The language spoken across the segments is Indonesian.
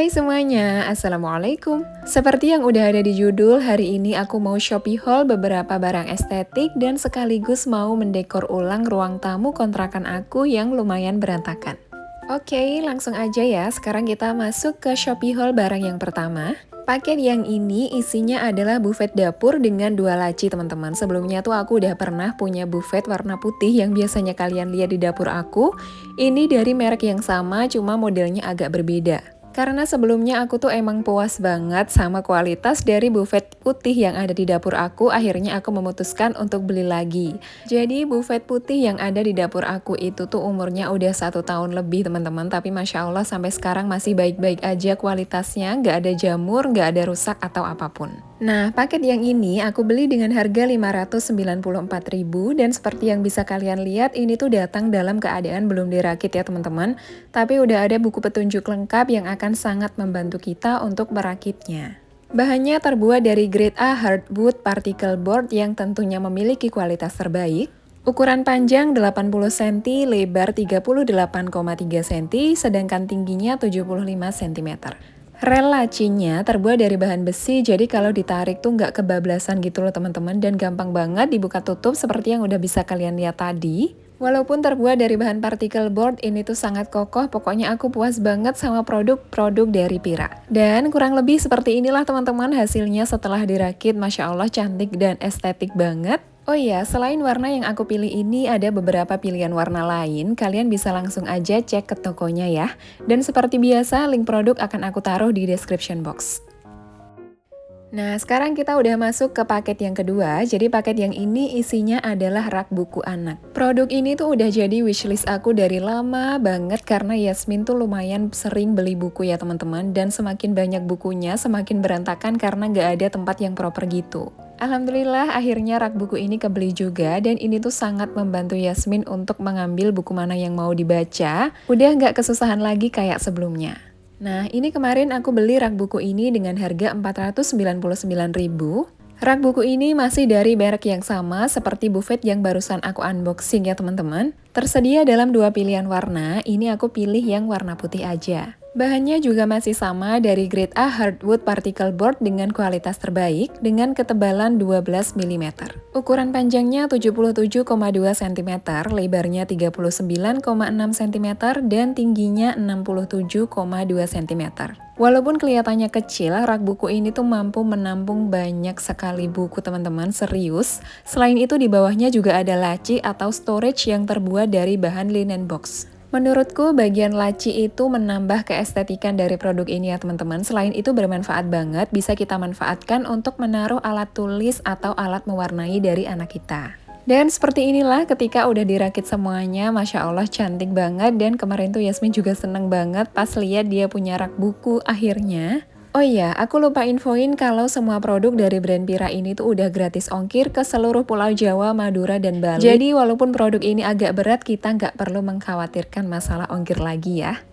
Hai semuanya, Assalamualaikum. Seperti yang udah ada di judul, hari ini aku mau Shopee haul beberapa barang estetik dan sekaligus mau mendekor ulang ruang tamu kontrakan aku yang lumayan berantakan. Oke, langsung aja ya, sekarang kita masuk ke Shopee haul barang yang pertama. Paket yang ini isinya adalah buffet dapur dengan 2 laci teman-teman. Sebelumnya tuh aku udah pernah punya buffet warna putih yang biasanya kalian lihat di dapur aku. Ini dari merek yang sama, cuma modelnya agak berbeda. Karena sebelumnya aku tuh emang puas banget sama kualitas dari buffet putih yang ada di dapur aku, akhirnya aku memutuskan untuk beli lagi. Jadi buffet putih yang ada di dapur aku itu tuh umurnya udah 1 tahun lebih teman-teman, tapi Masya Allah sampai sekarang masih baik-baik aja kualitasnya, nggak ada jamur, nggak ada rusak atau apapun. Nah, paket yang ini aku beli dengan harga Rp594.000 dan seperti yang bisa kalian lihat ini tuh datang dalam keadaan belum dirakit ya teman-teman. Tapi udah ada buku petunjuk lengkap yang akan sangat membantu kita untuk merakitnya. Bahannya terbuat dari grade A hardwood particle board yang tentunya memiliki kualitas terbaik. Ukuran panjang 80 cm, lebar 38,3 cm, sedangkan tingginya 75 cm. Rel lacinya terbuat dari bahan besi, jadi kalau ditarik tuh nggak kebablasan gitu loh teman-teman, dan gampang banget dibuka tutup seperti yang udah bisa kalian lihat tadi. Walaupun terbuat dari bahan particle board, ini tuh sangat kokoh, pokoknya aku puas banget sama produk-produk dari Pira. Dan kurang lebih seperti inilah teman-teman hasilnya setelah dirakit, Masya Allah cantik dan estetik banget. Oh iya, selain warna yang aku pilih ini ada beberapa pilihan warna lain, kalian bisa langsung aja cek ke tokonya ya. Dan seperti biasa, link produk akan aku taruh di description box. Nah, sekarang kita udah masuk ke paket yang kedua. Jadi paket yang ini isinya adalah rak buku anak. Produk ini tuh udah jadi wishlist aku dari lama banget karena Yasmin tuh lumayan sering beli buku ya teman-teman. Dan semakin banyak bukunya, semakin berantakan karena nggak ada tempat yang proper gitu. Alhamdulillah akhirnya rak buku ini kebeli juga dan ini tuh sangat membantu Yasmin untuk mengambil buku mana yang mau dibaca. Udah nggak kesusahan lagi kayak sebelumnya. Nah, ini kemarin aku beli rak buku ini dengan harga Rp499.000. Rak buku ini masih dari merek yang sama seperti buffet yang barusan aku unboxing ya teman-teman. Tersedia dalam 2 pilihan warna, ini aku pilih yang warna putih aja. Bahannya juga masih sama dari grade A hardwood particle board dengan kualitas terbaik dengan ketebalan 12 mm. Ukuran panjangnya 77,2 cm, lebarnya 39,6 cm, dan tingginya 67,2 cm. Walaupun kelihatannya kecil, rak buku ini tuh mampu menampung banyak sekali buku teman-teman, serius. Selain itu di bawahnya juga ada laci atau storage yang terbuat dari bahan linen box. Menurutku bagian laci itu menambah keestetikan dari produk ini ya teman-teman. Selain itu bermanfaat banget, bisa kita manfaatkan untuk menaruh alat tulis atau alat mewarnai dari anak kita. Dan seperti inilah ketika udah dirakit semuanya, Masya Allah cantik banget. Dan kemarin tuh Yasmin juga seneng banget pas lihat dia punya rak buku akhirnya. Oh iya, aku lupa infoin kalau semua produk dari brand Pira ini tuh udah gratis ongkir ke seluruh Pulau Jawa, Madura, dan Bali. Jadi walaupun produk ini agak berat, kita nggak perlu mengkhawatirkan masalah ongkir lagi ya.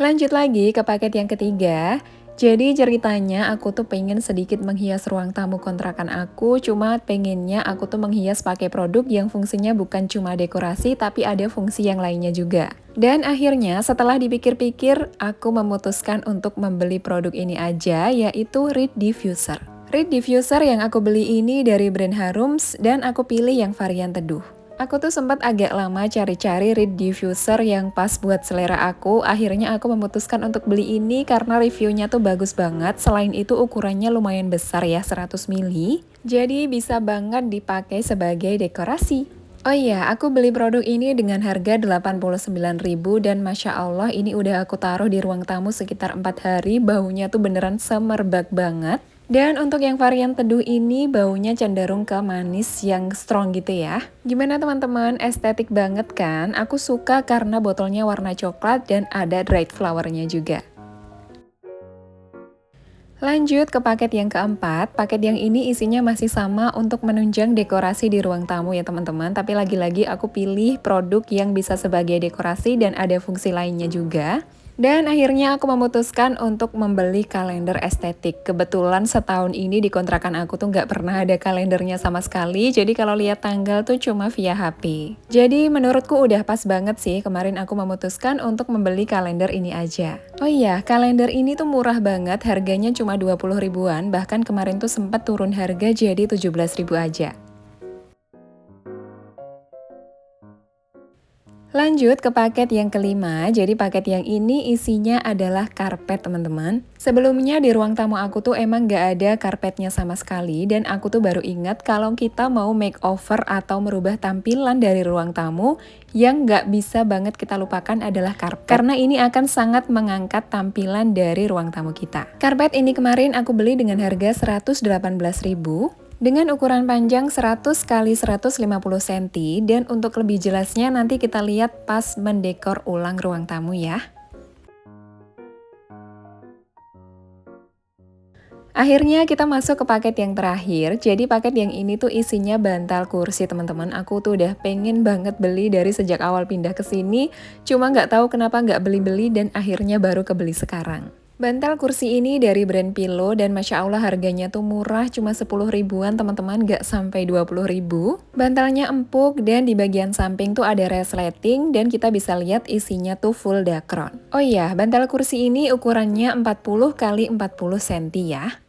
Lanjut lagi ke paket yang ketiga. Jadi ceritanya aku tuh pengen sedikit menghias ruang tamu kontrakan aku, cuma pengennya aku tuh menghias pakai produk yang fungsinya bukan cuma dekorasi tapi ada fungsi yang lainnya juga. Dan akhirnya setelah dipikir-pikir, aku memutuskan untuk membeli produk ini aja, yaitu Reed Diffuser. Reed Diffuser yang aku beli ini dari brand Harums dan aku pilih yang varian teduh. Aku tuh sempat agak lama cari-cari Reed Diffuser yang pas buat selera aku. Akhirnya aku memutuskan untuk beli ini karena reviewnya tuh bagus banget. Selain itu ukurannya lumayan besar ya, 100 ml. Jadi bisa banget dipakai sebagai dekorasi. Oh iya, aku beli produk ini dengan harga Rp89.000 dan Masya Allah ini udah aku taruh di ruang tamu sekitar 4 hari. Baunya tuh beneran semerbak banget. Dan untuk yang varian teduh ini baunya cenderung ke manis yang strong gitu ya. Gimana teman-teman, estetik banget kan? Aku suka karena botolnya warna coklat dan ada dried flowernya juga. Lanjut ke paket yang keempat, paket yang ini isinya masih sama untuk menunjang dekorasi di ruang tamu ya teman-teman. Tapi lagi-lagi aku pilih produk yang bisa sebagai dekorasi dan ada fungsi lainnya juga. Dan akhirnya aku memutuskan untuk membeli kalender estetik. Kebetulan setahun ini di kontrakan aku tuh nggak pernah ada kalendernya sama sekali. Jadi kalau lihat tanggal tuh cuma via HP. Jadi menurutku udah pas banget sih kemarin aku memutuskan untuk membeli kalender ini aja. Oh iya, kalender ini tuh murah banget, harganya cuma 20 ribuan. Bahkan kemarin tuh sempat turun harga jadi 17 ribu aja. Lanjut ke paket yang kelima, jadi paket yang ini isinya adalah karpet teman-teman. Sebelumnya di ruang tamu aku tuh emang gak ada karpetnya sama sekali dan aku tuh baru ingat kalau kita mau makeover atau merubah tampilan dari ruang tamu yang gak bisa banget kita lupakan adalah karpet. Karena ini akan sangat mengangkat tampilan dari ruang tamu kita. Karpet ini kemarin aku beli dengan harga 118.000. Dengan ukuran panjang 100 x 150 cm dan untuk lebih jelasnya nanti kita lihat pas mendekor ulang ruang tamu ya. Akhirnya kita masuk ke paket yang terakhir, jadi paket yang ini tuh isinya bantal kursi teman-teman. Aku tuh udah pengen banget beli dari sejak awal pindah ke sini, cuma nggak tahu kenapa nggak beli-beli dan akhirnya baru kebeli sekarang. Bantal kursi ini dari brand Pillow dan Masya Allah harganya tuh murah, cuma 10 ribuan teman-teman, gak sampai 20 ribu. Bantalnya empuk dan di bagian samping tuh ada resleting dan kita bisa lihat isinya tuh full dakron. Oh iya, bantal kursi ini ukurannya 40 x 40 cm ya.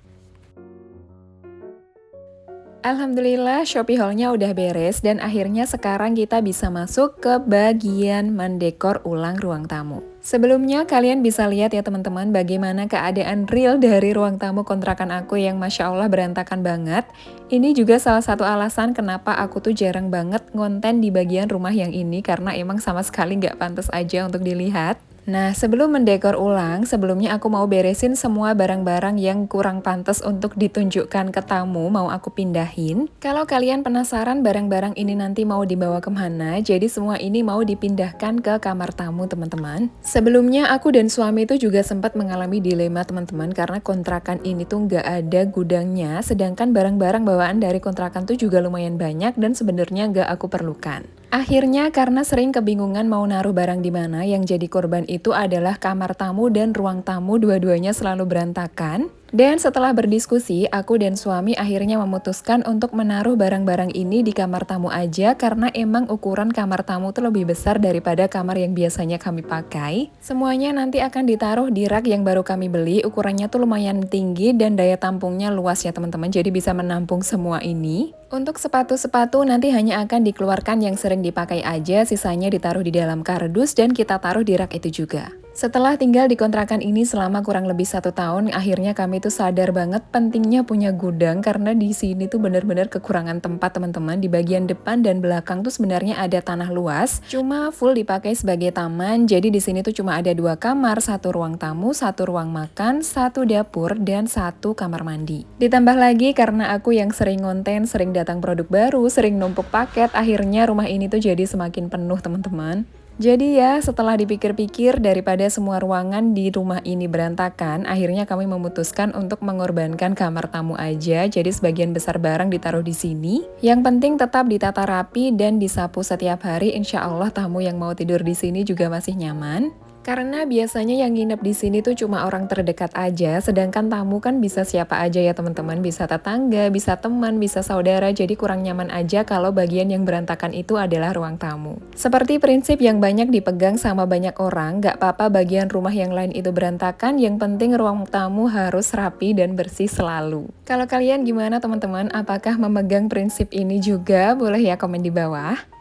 Alhamdulillah Shopee Haul-nya udah beres dan akhirnya sekarang kita bisa masuk ke bagian mendekor ulang ruang tamu. Sebelumnya kalian bisa lihat ya teman-teman bagaimana keadaan real dari ruang tamu kontrakan aku yang Masya Allah berantakan banget. Ini juga salah satu alasan kenapa aku tuh jarang banget ngonten di bagian rumah yang ini karena emang sama sekali nggak pantas aja untuk dilihat. Nah, sebelum mendekor ulang, sebelumnya aku mau beresin semua barang-barang yang kurang pantas untuk ditunjukkan ke tamu, mau aku pindahin. Kalau kalian penasaran barang-barang ini nanti mau dibawa kemana, jadi semua ini mau dipindahkan ke kamar tamu teman-teman. Sebelumnya aku dan suami itu juga sempat mengalami dilema teman-teman, karena kontrakan ini tuh nggak ada gudangnya, sedangkan barang-barang bawaan dari kontrakan tuh juga lumayan banyak dan sebenarnya nggak aku perlukan. Akhirnya karena sering kebingungan mau naruh barang di mana, yang jadi korban itu adalah kamar tamu dan ruang tamu, dua-duanya selalu berantakan. Dan setelah berdiskusi, aku dan suami akhirnya memutuskan untuk menaruh barang-barang ini di kamar tamu aja karena emang ukuran kamar tamu tuh lebih besar daripada kamar yang biasanya kami pakai. Semuanya nanti akan ditaruh di rak yang baru kami beli, ukurannya tuh lumayan tinggi dan daya tampungnya luas ya teman-teman, jadi bisa menampung semua ini. Untuk sepatu-sepatu nanti hanya akan dikeluarkan yang sering dipakai aja, sisanya ditaruh di dalam kardus dan kita taruh di rak itu juga. Setelah tinggal di kontrakan ini selama kurang lebih 1 tahun, akhirnya kami tuh sadar banget pentingnya punya gudang karena di sini tuh benar-benar kekurangan tempat teman-teman. Di bagian depan dan belakang tuh sebenarnya ada tanah luas, cuma full dipakai sebagai taman. Jadi di sini tuh cuma ada 2 kamar, 1 ruang tamu, 1 ruang makan, 1 dapur, dan 1 kamar mandi. Ditambah lagi karena aku yang sering ngonten, sering datang produk baru, sering numpuk paket, akhirnya rumah ini tuh jadi semakin penuh teman-teman. Jadi ya, setelah dipikir-pikir daripada semua ruangan di rumah ini berantakan, akhirnya kami memutuskan untuk mengorbankan kamar tamu aja. Jadi sebagian besar barang ditaruh di sini. Yang penting tetap ditata rapi dan disapu setiap hari. Insya Allah tamu yang mau tidur di sini juga masih nyaman. Karena biasanya yang nginep di sini tuh cuma orang terdekat aja, sedangkan tamu kan bisa siapa aja ya teman-teman, bisa tetangga, bisa teman, bisa saudara, jadi kurang nyaman aja kalau bagian yang berantakan itu adalah ruang tamu. Seperti prinsip yang banyak dipegang sama banyak orang, gak apa-apa bagian rumah yang lain itu berantakan, yang penting ruang tamu harus rapi dan bersih selalu. Kalau kalian gimana teman-teman, apakah memegang prinsip ini juga? Boleh ya komen di bawah.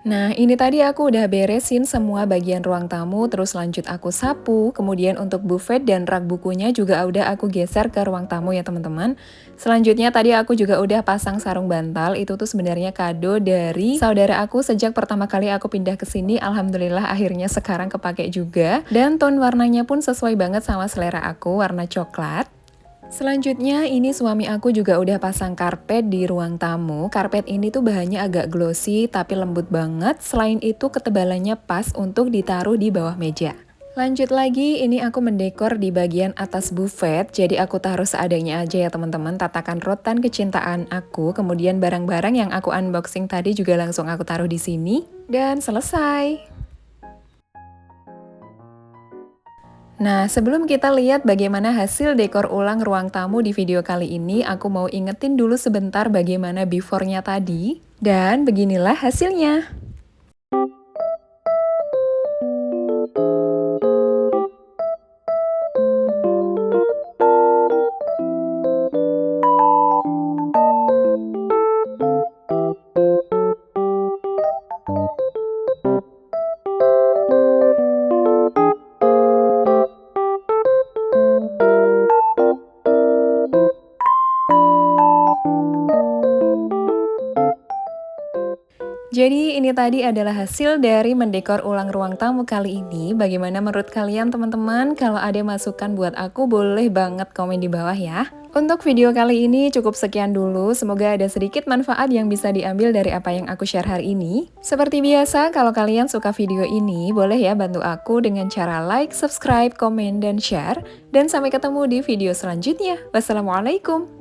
Nah, ini tadi aku udah beresin semua bagian ruang tamu, terus lanjut aku sapu, kemudian untuk buffet dan rak bukunya juga udah aku geser ke ruang tamu ya teman-teman. Selanjutnya tadi aku juga udah pasang sarung bantal, itu tuh sebenarnya kado dari saudara aku sejak pertama kali aku pindah ke sini. Alhamdulillah akhirnya sekarang kepake juga, dan tone warnanya pun sesuai banget sama selera aku, warna coklat. Selanjutnya ini suami aku juga udah pasang karpet di ruang tamu. Karpet ini tuh bahannya agak glossy tapi lembut banget. Selain itu ketebalannya pas untuk ditaruh di bawah meja. Lanjut lagi, ini aku mendekor di bagian atas buffet. Jadi aku taruh seadanya aja ya teman-teman, tatakan rotan kecintaan aku. Kemudian barang-barang yang aku unboxing tadi juga langsung aku taruh di sini. Dan selesai. Nah, sebelum kita lihat bagaimana hasil dekor ulang ruang tamu di video kali ini, aku mau ingetin dulu sebentar bagaimana before-nya tadi. Dan beginilah hasilnya. Jadi ini tadi adalah hasil dari mendekor ulang ruang tamu kali ini. Bagaimana menurut kalian teman-teman? Kalau ada masukan buat aku boleh banget komen di bawah ya. Untuk video kali ini cukup sekian dulu. Semoga ada sedikit manfaat yang bisa diambil dari apa yang aku share hari ini. Seperti biasa, kalau kalian suka video ini, boleh ya bantu aku dengan cara like, subscribe, komen, dan share. Dan sampai ketemu di video selanjutnya. Wassalamualaikum.